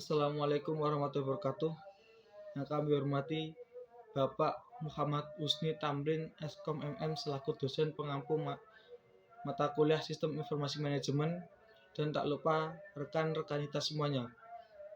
Assalamualaikum warahmatullahi wabarakatuh. Yang kami hormati Bapak Muhammad Husni Tamrin, Eskom MM selaku dosen pengampu mata kuliah Sistem Informasi Manajemen, dan tak lupa rekan-rekan kita semuanya.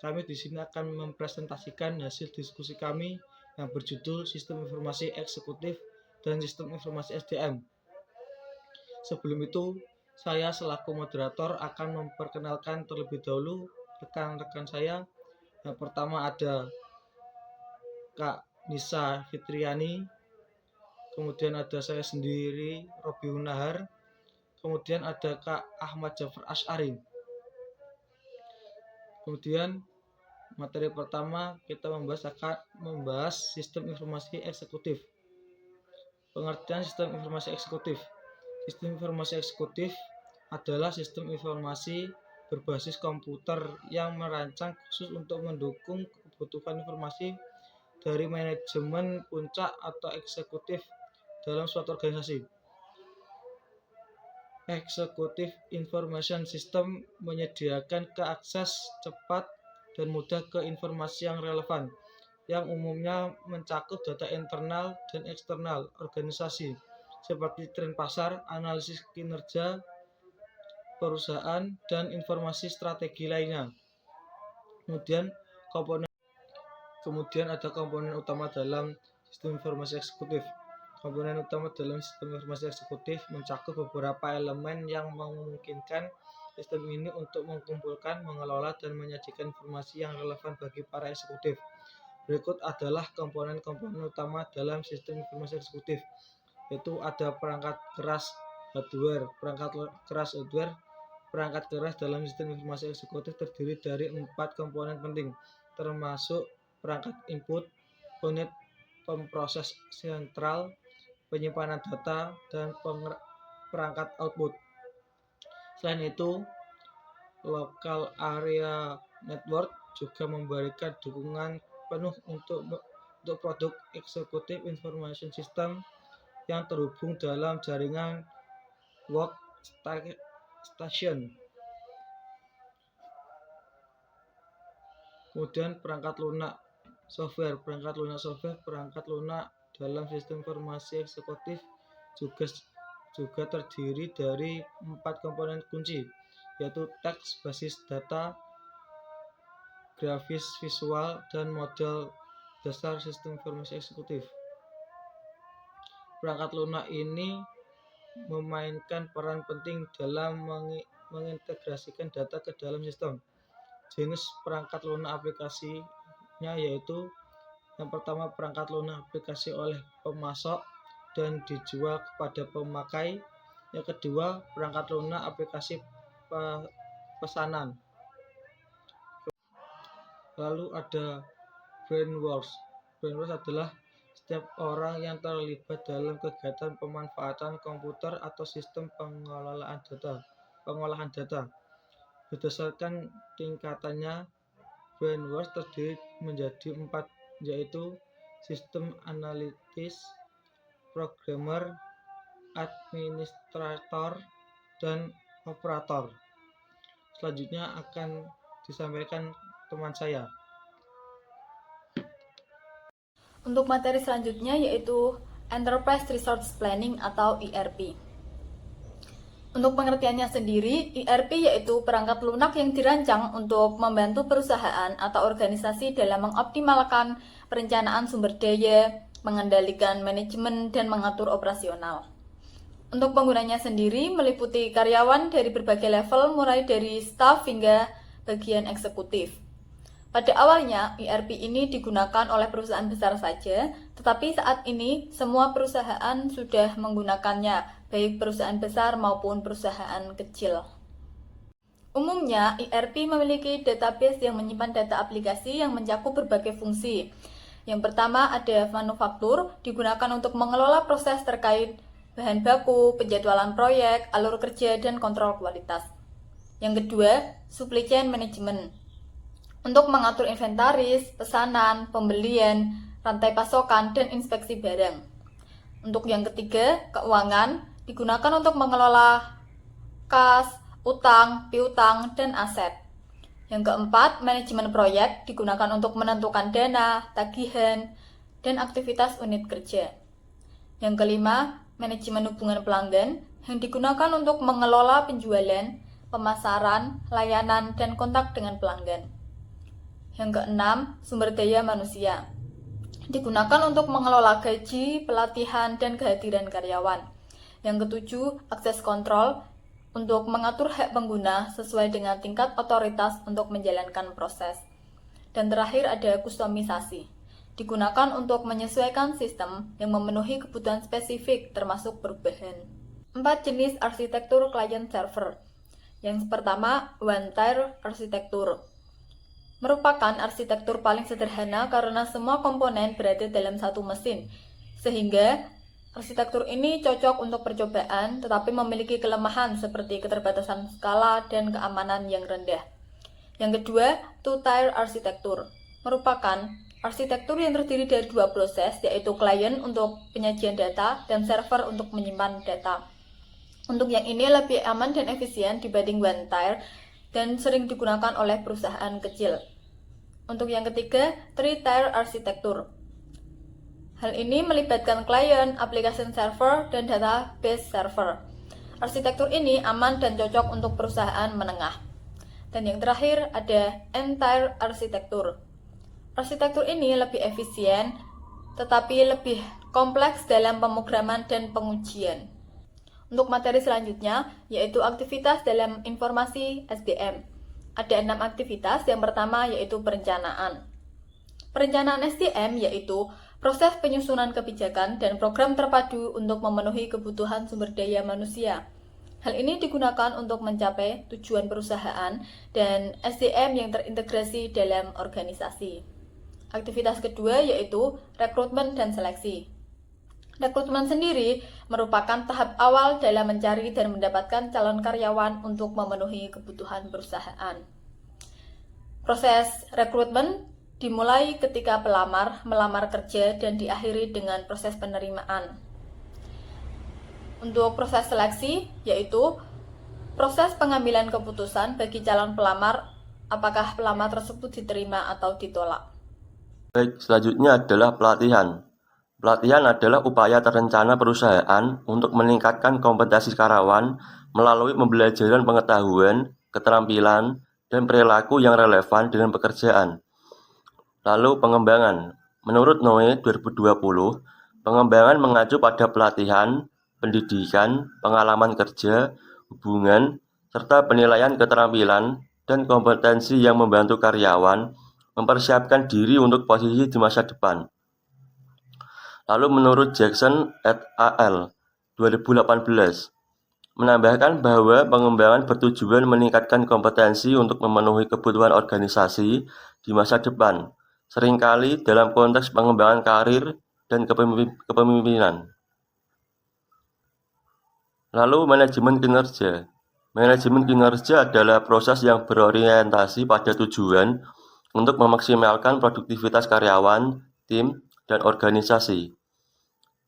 Kami di sini akan mempresentasikan hasil diskusi kami yang berjudul Sistem Informasi Eksekutif dan Sistem Informasi SDM. Sebelum itu, saya selaku moderator akan memperkenalkan terlebih dahulu rekan-rekan saya. Yang pertama ada Kak Nisa Fitriani, kemudian ada saya sendiri, Robi Unahar, kemudian ada Kak Ahmad Jafar Asy'ari. Kemudian materi pertama kita membahas sistem informasi eksekutif. Pengertian sistem informasi eksekutif. Sistem informasi eksekutif adalah sistem informasi berbasis komputer yang merancang khusus untuk mendukung kebutuhan informasi dari manajemen puncak atau eksekutif dalam suatu organisasi. Executive Information System menyediakan keakses cepat dan mudah ke informasi yang relevan, yang umumnya mencakup data internal dan eksternal organisasi, seperti tren pasar, analisis kinerja perusahaan, dan informasi strategi lainnya. Kemudian ada komponen utama dalam sistem informasi eksekutif. Komponen utama dalam sistem informasi eksekutif mencakup beberapa elemen yang memungkinkan sistem ini untuk mengumpulkan, mengelola, dan menyajikan informasi yang relevan bagi para eksekutif. Berikut adalah komponen-komponen utama dalam sistem informasi eksekutif, yaitu ada perangkat keras hardware. Perangkat keras dalam sistem informasi eksekutif terdiri dari 4 komponen penting, termasuk perangkat input, unit pemproses sentral, penyimpanan data, dan perangkat output. Selain itu, local area network juga memberikan dukungan penuh untuk produk Executive Information System yang terhubung dalam jaringan workstation. Kemudian perangkat lunak software. Perangkat lunak dalam sistem informasi eksekutif juga terdiri dari 4 komponen kunci, yaitu teks basis data, grafis visual, dan model dasar sistem informasi eksekutif. Perangkat lunak ini memainkan peran penting dalam mengintegrasikan data ke dalam sistem. Jenis perangkat lunak aplikasinya yaitu yang pertama, perangkat lunak aplikasi oleh pemasok dan dijual kepada pemakai. Yang kedua, perangkat lunak aplikasi pesanan. Lalu ada brainwash. Brainwash adalah setiap orang yang terlibat dalam kegiatan pemanfaatan komputer atau sistem pengolahan data. Berdasarkan tingkatannya, brainwash terdiri menjadi 4, yaitu sistem analitis, programmer, administrator, dan operator. Selanjutnya akan disampaikan teman saya. Untuk materi selanjutnya yaitu Enterprise Resource Planning atau ERP. Untuk pengertiannya sendiri, ERP yaitu perangkat lunak yang dirancang untuk membantu perusahaan atau organisasi dalam mengoptimalkan perencanaan sumber daya, mengendalikan manajemen, dan mengatur operasional. Untuk penggunanya sendiri meliputi karyawan dari berbagai level mulai dari staf hingga bagian eksekutif. Pada awalnya, ERP ini digunakan oleh perusahaan besar saja, tetapi saat ini semua perusahaan sudah menggunakannya, baik perusahaan besar maupun perusahaan kecil. Umumnya, ERP memiliki database yang menyimpan data aplikasi yang mencakup berbagai fungsi. Yang pertama ada manufaktur, digunakan untuk mengelola proses terkait bahan baku, penjadwalan proyek, alur kerja, dan kontrol kualitas. Yang kedua, supply chain management, untuk mengatur inventaris, pesanan, pembelian, rantai pasokan, dan inspeksi barang. Untuk yang ketiga, keuangan, digunakan untuk mengelola kas, utang, piutang, dan aset. Yang keempat, manajemen proyek digunakan untuk menentukan dana, tagihan, dan aktivitas unit kerja. Yang kelima, manajemen hubungan pelanggan yang digunakan untuk mengelola penjualan, pemasaran, layanan, dan kontak dengan pelanggan. Yang keenam, sumber daya manusia digunakan untuk mengelola gaji, pelatihan, dan kehadiran karyawan. Yang ketujuh, akses kontrol untuk mengatur hak pengguna sesuai dengan tingkat otoritas untuk menjalankan proses. Dan terakhir ada kustomisasi, digunakan untuk menyesuaikan sistem yang memenuhi kebutuhan spesifik termasuk perubahan. 4 jenis arsitektur client server. Yang pertama, one-tier arsitektur. Merupakan arsitektur paling sederhana karena semua komponen berada dalam satu mesin, sehingga arsitektur ini cocok untuk percobaan tetapi memiliki kelemahan seperti keterbatasan skala dan keamanan yang rendah. Yang kedua, two-tier arsitektur. Merupakan arsitektur yang terdiri dari dua proses, yaitu client untuk penyajian data dan server untuk menyimpan data. Untuk yang ini lebih aman dan efisien dibanding one-tier dan sering digunakan oleh perusahaan kecil. Untuk yang ketiga, three-tier arsitektur. Hal ini melibatkan klien, application server, dan database server. Arsitektur ini aman dan cocok untuk perusahaan menengah. Dan yang terakhir ada n-tier arsitektur. Arsitektur ini lebih efisien, tetapi lebih kompleks dalam pemrograman dan pengujian. Untuk materi selanjutnya, yaitu aktivitas dalam informasi SDM. Ada 6 aktivitas. Yang pertama yaitu perencanaan. Perencanaan SDM yaitu proses penyusunan kebijakan dan program terpadu untuk memenuhi kebutuhan sumber daya manusia. Hal ini digunakan untuk mencapai tujuan perusahaan dan SDM yang terintegrasi dalam organisasi. Aktivitas kedua yaitu rekrutmen dan seleksi. Rekrutmen sendiri merupakan tahap awal dalam mencari dan mendapatkan calon karyawan untuk memenuhi kebutuhan perusahaan. Proses rekrutmen dimulai ketika pelamar melamar kerja dan diakhiri dengan proses penerimaan. Untuk proses seleksi, yaitu proses pengambilan keputusan bagi calon pelamar apakah pelamar tersebut diterima atau ditolak. Baik, selanjutnya adalah pelatihan. Pelatihan adalah upaya terencana perusahaan untuk meningkatkan kompetensi karyawan melalui pembelajaran pengetahuan, keterampilan, dan perilaku yang relevan dengan pekerjaan. Lalu pengembangan. Menurut Noe 2020, pengembangan mengacu pada pelatihan, pendidikan, pengalaman kerja, hubungan, serta penilaian keterampilan dan kompetensi yang membantu karyawan mempersiapkan diri untuk posisi di masa depan. Lalu menurut Jackson et al. 2018, menambahkan bahwa pengembangan bertujuan meningkatkan kompetensi untuk memenuhi kebutuhan organisasi di masa depan, seringkali dalam konteks pengembangan karir dan kepemimpinan. Lalu manajemen kinerja. Manajemen kinerja adalah proses yang berorientasi pada tujuan untuk memaksimalkan produktivitas karyawan, tim, dan organisasi.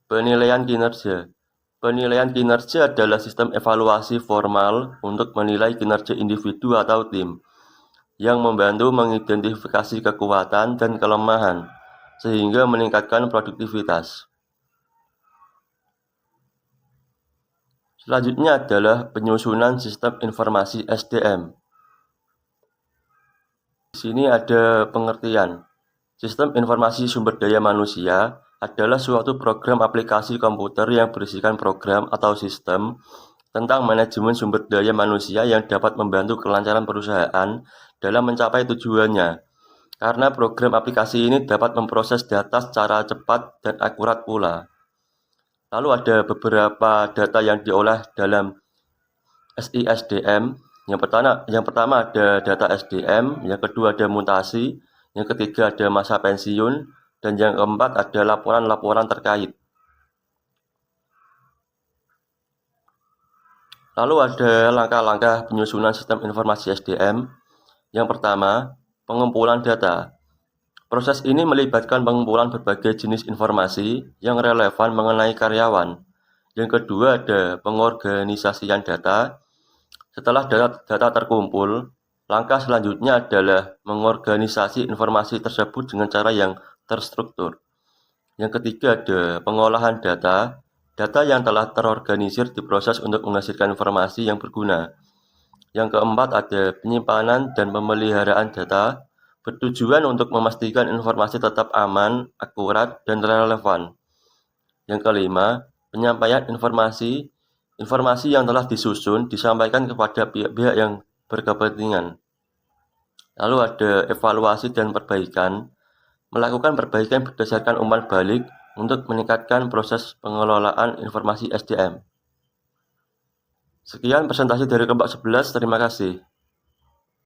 Penilaian kinerja. Penilaian kinerja adalah sistem evaluasi formal untuk menilai kinerja individu atau tim, yang membantu mengidentifikasi kekuatan dan kelemahan, sehingga meningkatkan produktivitas. Selanjutnya adalah penyusunan sistem informasi SDM. Di sini ada pengertian. Sistem informasi sumber daya manusia adalah suatu program aplikasi komputer yang berisikan program atau sistem tentang manajemen sumber daya manusia yang dapat membantu kelancaran perusahaan dalam mencapai tujuannya. Karena program aplikasi ini dapat memproses data secara cepat dan akurat pula. Lalu ada beberapa data yang diolah dalam SISDM. Yang pertama ada data SDM, yang kedua ada mutasi, yang ketiga ada masa pensiun, dan yang keempat ada laporan-laporan terkait. Lalu ada langkah-langkah penyusunan sistem informasi SDM. Yang pertama, pengumpulan data. Proses ini melibatkan pengumpulan berbagai jenis informasi yang relevan mengenai karyawan. Yang kedua ada pengorganisasian data. Setelah data terkumpul, Langkah selanjutnya adalah mengorganisasi informasi tersebut dengan cara yang terstruktur. Yang ketiga ada pengolahan data. Data yang telah terorganisir diproses untuk menghasilkan informasi yang berguna. Yang keempat ada penyimpanan dan pemeliharaan data, bertujuan untuk memastikan informasi tetap aman, akurat, dan relevan. Yang kelima, penyampaian informasi. Informasi yang telah disusun disampaikan kepada pihak-pihak yang berkepentingan. Lalu ada evaluasi dan perbaikan. Melakukan perbaikan berdasarkan umpan balik untuk meningkatkan proses pengelolaan informasi SDM. Sekian presentasi dari kelompok 11, terima kasih.